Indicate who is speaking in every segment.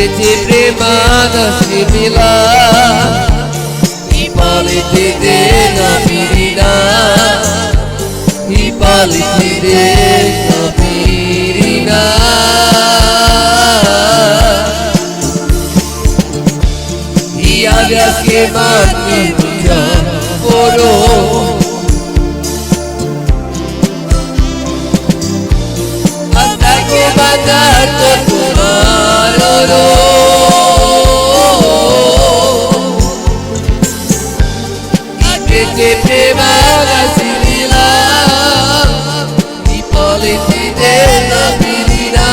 Speaker 1: Ipaliti premana simila, ipaliti dena pirina, ipaliti dena pirina. Iagas que mati puja oro, hasta que matar con tu mano. Ipaliti premana simila, ipaliti dena pirina,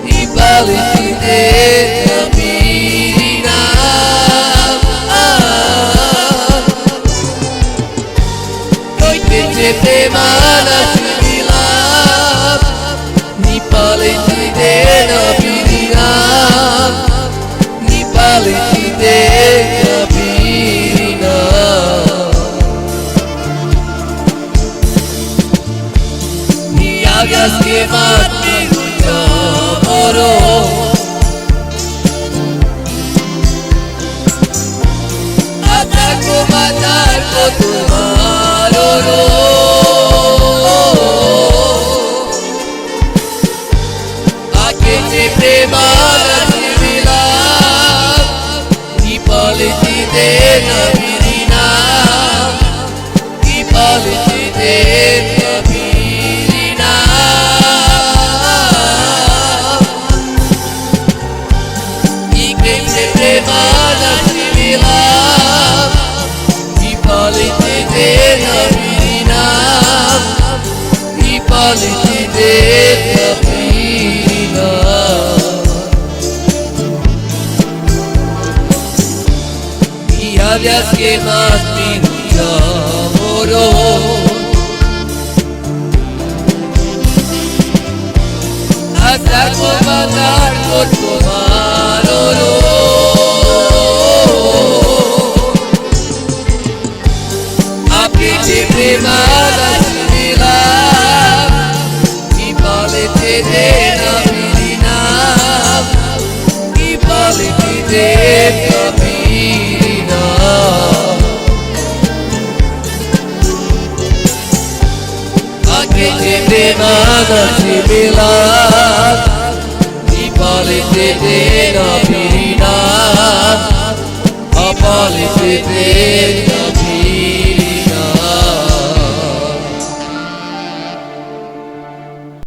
Speaker 1: ipaliti dena pirina. Ipaliti premana simila, ipaliti dena pirina, ipaliti dena pirina. Iagas que mati puja oro, hasta que matar con tu mano. Ipaliti premana simila, ipaliti dena pirina, ipaliti dena pirina. Ipaliti premana simila, ipaliti dena pirina, ipaliti dena pirina. Iagas que mati puja oro, hasta que matar con tu mano. Ipaliti premana simila, ipaliti dena pirina, ipaliti dena pirina. Ipaliti premana simila, ipaliti dena pirina, ipaliti dena